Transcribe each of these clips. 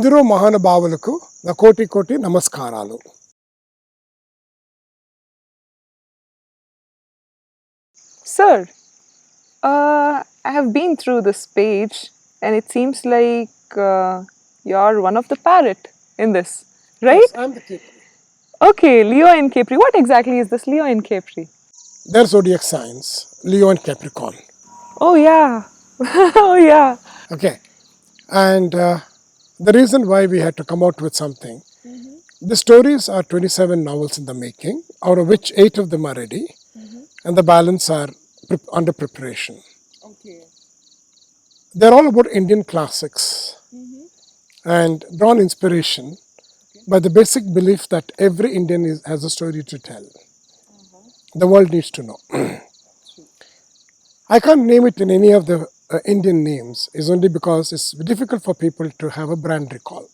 ఎందరో మహానుభావులకు నా కోటి కోటి నమస్కారాలు. Sir, I have been through this page and it seems like you're one of the parrot in this, right? Yes, I am the Capri. Okay, Leo and Capri. What exactly is this Leo and Capri? Their zodiac signs, Leo and Capricorn. Oh yeah, oh yeah. Okay, and the reason why we had to come out with something, the stories are 27 novels in the making, out of which 8 of them are ready, and the balance are under preparation. Okay. They're all about Indian classics and drawn inspiration by the basic belief that every Indian has a story to tell. The world needs to know. I can't name it in any of the Indian names, is only because it's difficult for people to have a brand recall.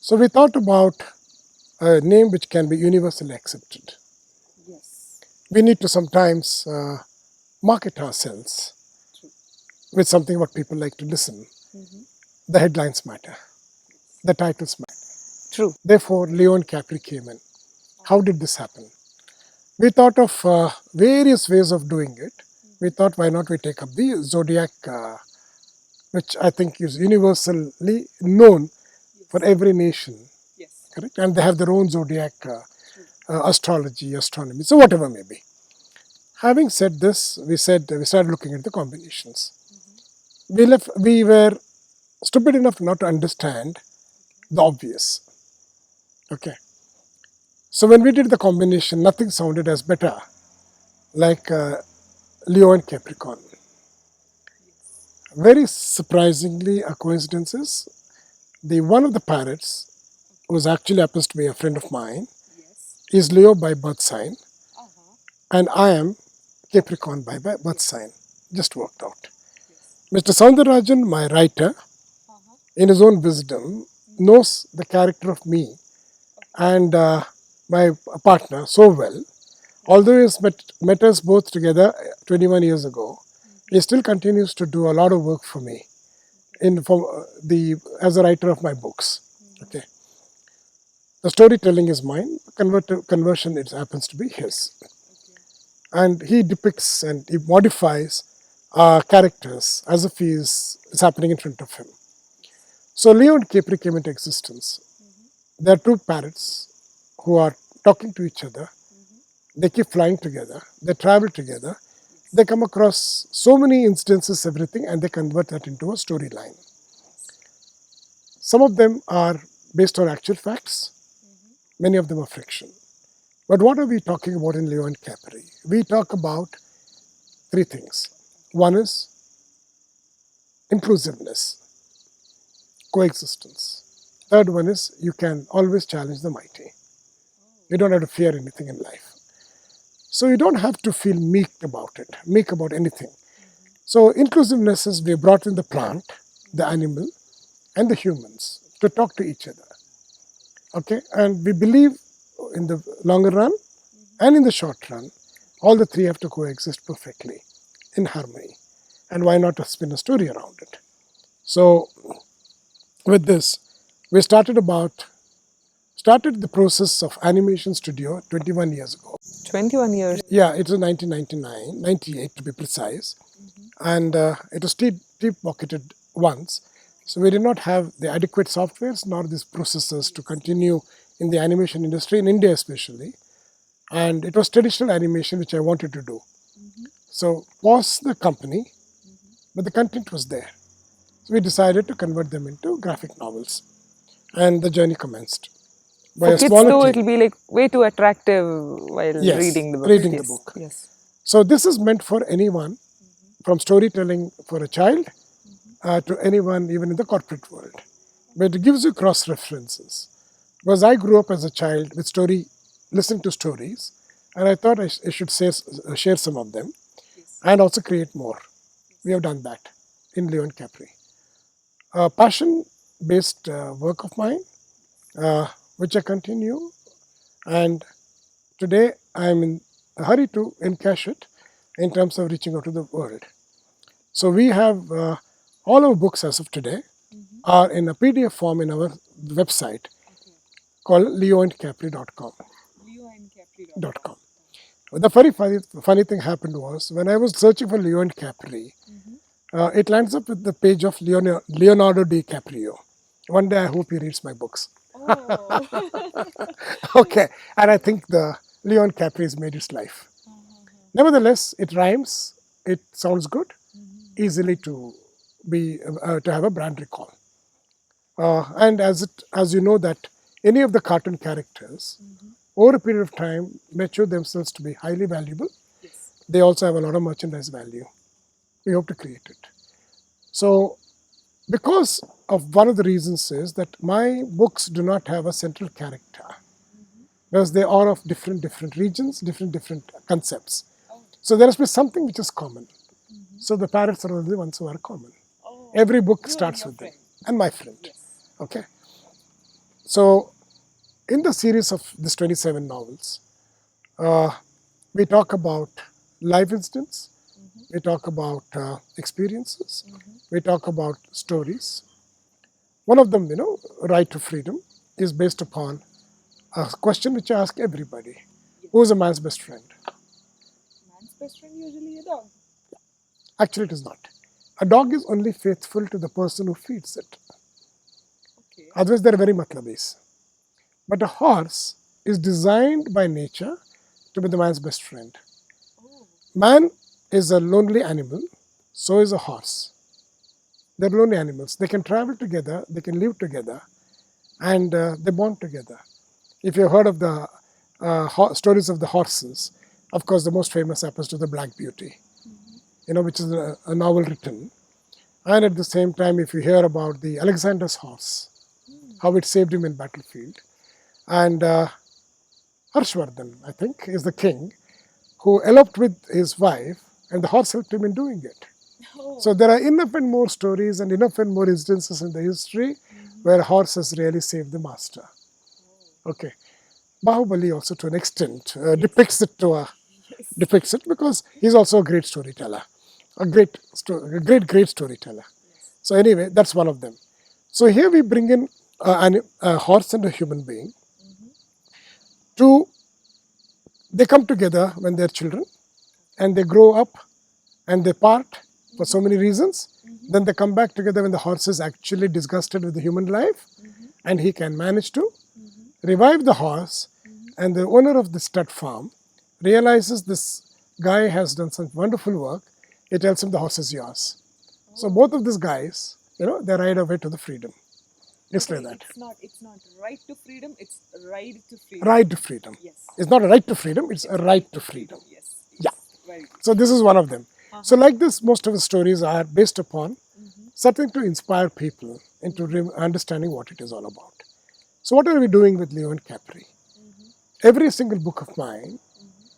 So we thought about a name which can be universally accepted. Yes. We need to sometimes market ourselves with something what people like to listen. The headlines matter. The titles matter. True. Therefore, Leo and Capri came in. How did this happen? We thought of various ways of doing it. We thought, why not we take up the zodiac, which I think is universally known for every nation. Yes. Correct? And they have their own zodiac astrology, astronomy, so whatever may be. Having said this, we started looking at the combinations. We were stupid enough not to understand the obvious. Okay. So when we did the combination, nothing sounded as better like Leo and Capricorn. Very surprisingly, a coincidence is one of the parrots, who actually happens to be a friend of mine, is Leo by birth sign, and I am Capricorn by birth sign. Just worked out. Mr. Soundarajan, my writer, in his own wisdom, knows the character of me and my partner so well. Although he has met us both together 21 years ago, he still continues to do a lot of work for me as a writer of my books. Okay. The storytelling is mine, conversion it happens to be his. And he depicts and he modifies characters as if it's happening in front of him. So Leo and Capri came into existence. There are 2 parrots who are talking to each other. They keep flying together. They travel together. They come across so many instances, everything, and they convert that into a storyline. Some of them are based on actual facts. Many of them are fiction. But what are we talking about in Leo and Capri? We talk about 3 things. One is inclusiveness, coexistence. Third one is you can always challenge the mighty. You don't have to fear anything in life. So you don't have to feel meek about anything. So inclusiveness is we brought in the plant, the animal, and the humans to talk to each other. Okay, and we believe in the longer run and in the short run, all the 3 have to coexist perfectly in harmony. And why not spin a story around it? So with this, we started the process of animation studio 21 years ago. 21 years. Yeah, it was 1999, 98 to be precise. And it was deep-pocketed once. So we did not have the adequate softwares nor these processors to continue in the animation industry, in India especially. And it was traditional animation which I wanted to do. So was the company, but the content was there. So we decided to convert them into graphic novels. And the journey commenced. For kids though, it'll be like way too attractive while reading the book. Reading the book. Yes. So this is meant for anyone, from storytelling for a child to anyone even in the corporate world. But it gives you cross references. Because I grew up as a child with listening to stories, and I thought I should share some of them and also create more. We have done that in Leo and Capri. Passion-based work of mine, which I continue, and today I am in a hurry to encash it in terms of reaching out to the world. So we have all our books as of today are in a PDF form in our website called leoandcapri.com. Leoandcapri.com. The very funny thing happened was when I was searching for Leo and Capri, it lands up with the page of Leonardo DiCaprio. One day I hope he reads my books. Okay, and I think the Leo and Capri has made its life. Nevertheless, it rhymes, it sounds good, easily to be to have a brand recall. And as you know that any of the cartoon characters over a period of time mature themselves to be highly valuable. They also have a lot of merchandise value. We hope to create it. So because of one of the reasons is that my books do not have a central character because they are of different regions, different concepts. So there has to be something which is common. So the parrots are the only ones who are common. Every book starts with them. And my friend. Okay. So in the series of these 27 novels, we talk about life incidents, we talk about experiences, we talk about stories. One of them, Right to Freedom, is based upon a question which I ask everybody. Who is a man's best friend? Man's best friend usually a dog. Actually, it is not. A dog is only faithful to the person who feeds it. Otherwise, they're very matlabis. But a horse is designed by nature to be the man's best friend. Man is a lonely animal, so is a horse. They're lonely animals. They can travel together, they can live together, and they bond together. If you've heard of the stories of the horses, of course, the most famous happens to the Black Beauty, which is a novel written. And at the same time, if you hear about the Alexander's horse, how it saved him in battlefield, and Harshvardhan, I think, is the king who eloped with his wife, and the horse helped him in doing it. So there are enough and more stories and enough and more instances in the history where a horse has really saved the master. Okay. Bahubali also to an extent depicts it because he's also a great storyteller, a great storyteller. So anyway, that's one of them. So here we bring in a horse and a human being. They come together when they're children, and they grow up, and they part for so many reasons. Then they come back together when the horse is actually disgusted with the human life, and he can manage to revive the horse. And the owner of the stud farm realizes this guy has done some wonderful work. He tells him the horse is yours. So both of these guys, they ride away to the freedom. Just like that. It's not right to freedom, it's ride to freedom. Right to freedom. Yes. It's not a right to freedom, it's a right to freedom. Yes. Yeah. Very good. So this is one of them. So like this, most of the stories are based upon something to inspire people into understanding what it is all about. So what are we doing with Leo and Capri? Every single book of mine,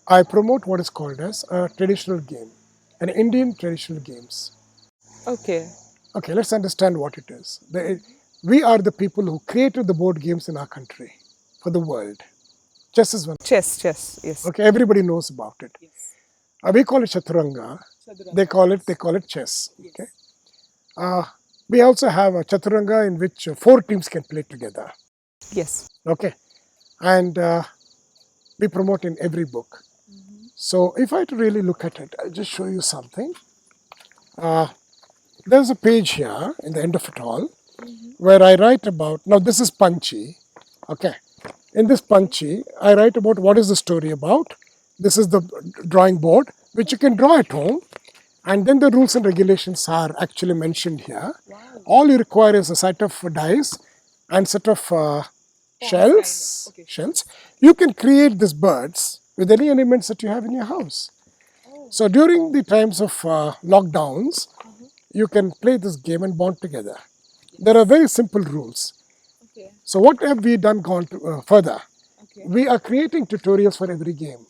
I promote what is called as a traditional game, an Indian traditional games. Okay. Okay, let's understand what it is. We are the people who created the board games in our country for the world. Chess is one. Chess, yes. Okay, everybody knows about it. Yes. We call it chaturanga. They call it chess. Okay. We also have a chaturanga in which 4 teams can play together. Yes. Okay, and we promote in every book. So if I had to really look at it, I'll just show you something. There's a page here in the end of it all where I write about, now this is Punchy. Okay, in this Punchy, I write about what is the story about. This is the drawing board, which you can draw at home. And then the rules and regulations are actually mentioned here. Wow. All you require is a set of dice and set of shells. Okay. Shells. You can create these birds with any elements that you have in your house. Oh. So during the times of lockdowns, you can play this game and bond together. Yes. There are very simple rules. Okay. So what have we done gone further? Okay. We are creating tutorials for every game.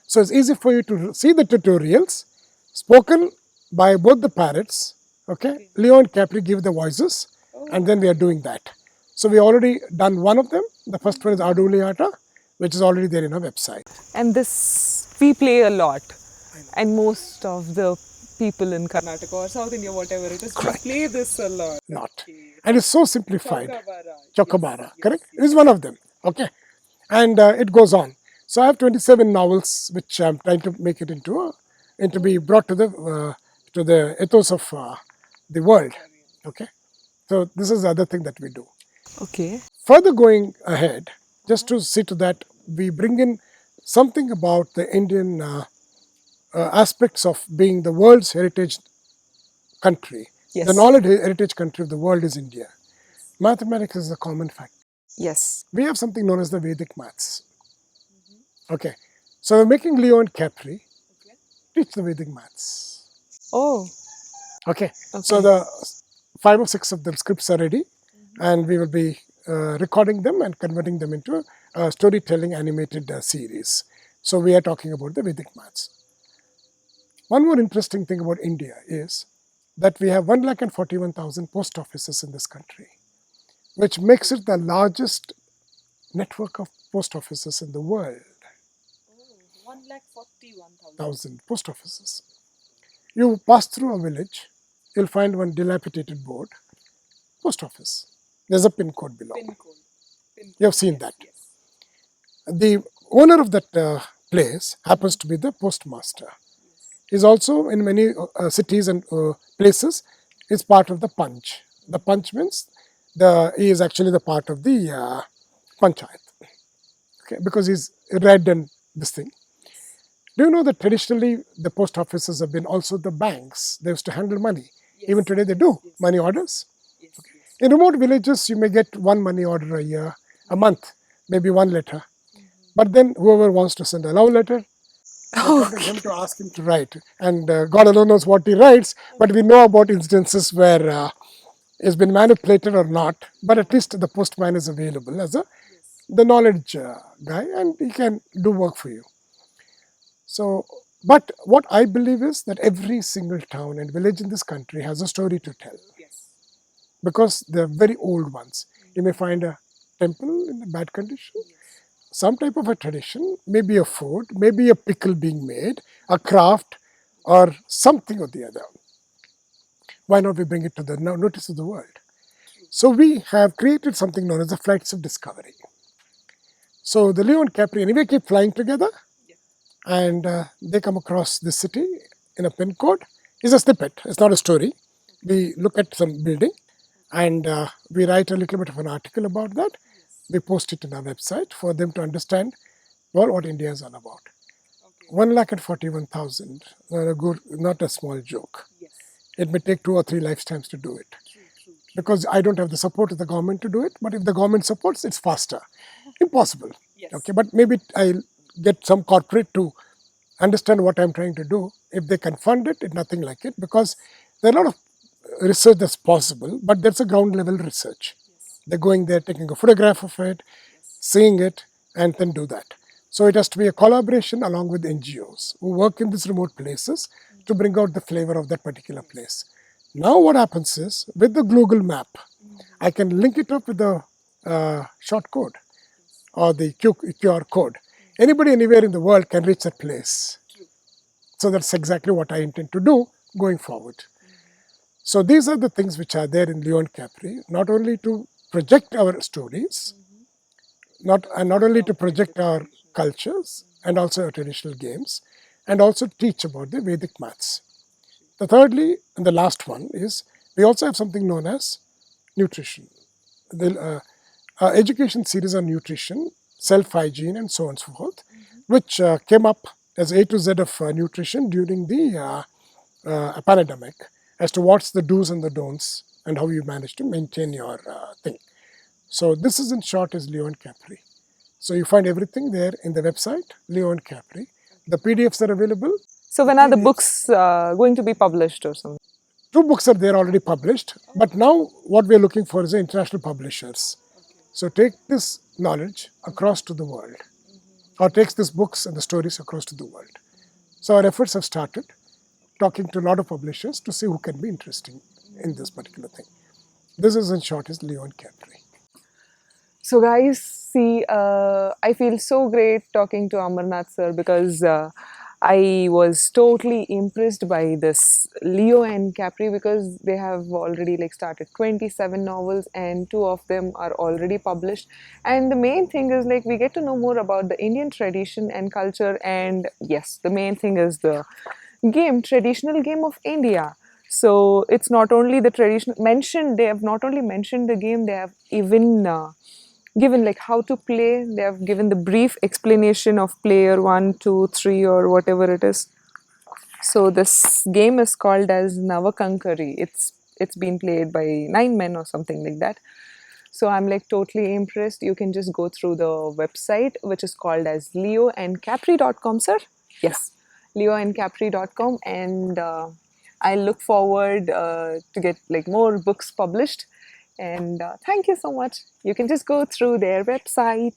So it's easy for you to see the tutorials spoken by both the parrots. Okay, Leo and Capri give the voices, and then we are doing that. So we already done one of them. The first one is Aduliata, which is already there in our website. And this we play a lot, and most of the people in Karnataka or South India, whatever it is, we Correct. play this a lot. Lot. Okay. And it's so simplified. Chokabara. Chokobara, Yes, correct? yes, Is one of them. Okay. And it goes on. So I have 27 novels, which I'm trying to make it into be brought to the ethos of the world. Okay. So this is the other thing that we do. Okay. Further going ahead, just to see to that, we bring in something about the Indian aspects of being the world's heritage country. The Yes. knowledge heritage country of the world is India. Mathematics is a common fact. Yes. We have something known as the Vedic maths. Okay. So we're making Leo and Capri teach the Vedic maths. Oh. Okay. So Okay. the 5 or 6 of the scripts are ready, and we will be recording them and converting them into a storytelling animated series. So we are talking about the Vedic maths. One more interesting thing about India is that we have 1,41,000 post offices in this country, which makes it the largest network of post offices in the world. 1,41,000 post offices. You pass through a village, you'll find one dilapidated board, post office. There's a pin code below. You have seen that. The owner of that place happens to be the postmaster. He's also in many cities and places is part of the punch. The punch means he is actually the part of the panchayat. Okay, because he's read and this thing. Do you know that traditionally the post offices have been also the banks? They used to handle money. Even today they do money orders. In remote villages, you may get one money order a year, a month, maybe one letter. But then whoever wants to send a love letter, they come to him to ask him to write. And God alone knows what he writes, but we know about instances where it's been manipulated or not. But at least the postman is available as the knowledge guy, and he can do work for you. So, but what I believe is that every single town and village in this country has a story to tell because they're very old ones. You may find a temple in a bad condition, some type of a tradition, maybe a food, maybe a pickle being made, a craft, or something or the other. Why not we bring it to the notice of the world? So we have created something known as the flights of discovery. So the Leo and Capri anyway keep flying together, and they come across this city in a pin code. It's a snippet, it's not a story. We look at some building and we write a little bit of an article about that. We post it on our website for them to understand well what India is all about. 1,41,000, not a small joke. It may take 2 or 3 lifetimes to do it. Because I don't have the support of the government to do it, but if the government supports, it's faster. Impossible. Okay, but maybe I'll get some corporate to understand what I'm trying to do. If they can fund it, it's nothing like it because there are a lot of research that's possible, but that's a ground level research. They're going there, taking a photograph of it, seeing it, and then do that. So it has to be a collaboration along with NGOs who work in these remote places to bring out the flavor of that particular place. Now what happens is, with the Google map, I can link it up with the short code or the QR code. Anybody anywhere in the world can reach that place. So that's exactly what I intend to do going forward. So these are the things which are there in Leo and Capri, not only to project our stories, not only to project our cultures and also our traditional games, and also teach about the Vedic maths. The thirdly, and the last one is we also have something known as nutrition. The education series on nutrition, self-hygiene, and so on and so forth, which came up as A to Z of nutrition during the pandemic as to what's the do's and the don'ts and how you manage to maintain your thing. So this is in short is Leo and Capri. So you find everything there in the website, Leo and Capri. The PDFs are available. So when are the books going to be published or something? 2 books are there already published, but now what we are looking for is the international publishers. So take this knowledge across to the world, or takes these books and the stories across to the world. So our efforts have started talking to a lot of publishers to see who can be interesting in this particular thing. This is in short is Leo and Capri. So, guys, see, I feel so great talking to Amarnath sir because I was totally impressed by this Leo and Capri because they have already like started 27 novels and two of them are already published. And the main thing is like we get to know more about the Indian tradition and culture. And yes, the main thing is the traditional game of India. So it's not only the tradition mentioned, they have not only mentioned the game, they have even given like how to play. They have given the brief explanation of player one, two, three, or whatever it is. So this game is called as Navakankari. It's been played by 9 men or something like that. So I'm like totally impressed. You can just go through the website, which is called as leoandcapri.com, sir. Yes, leoandcapri.com, and I look forward to get like more books published. And thank you so much. You can just go through their website.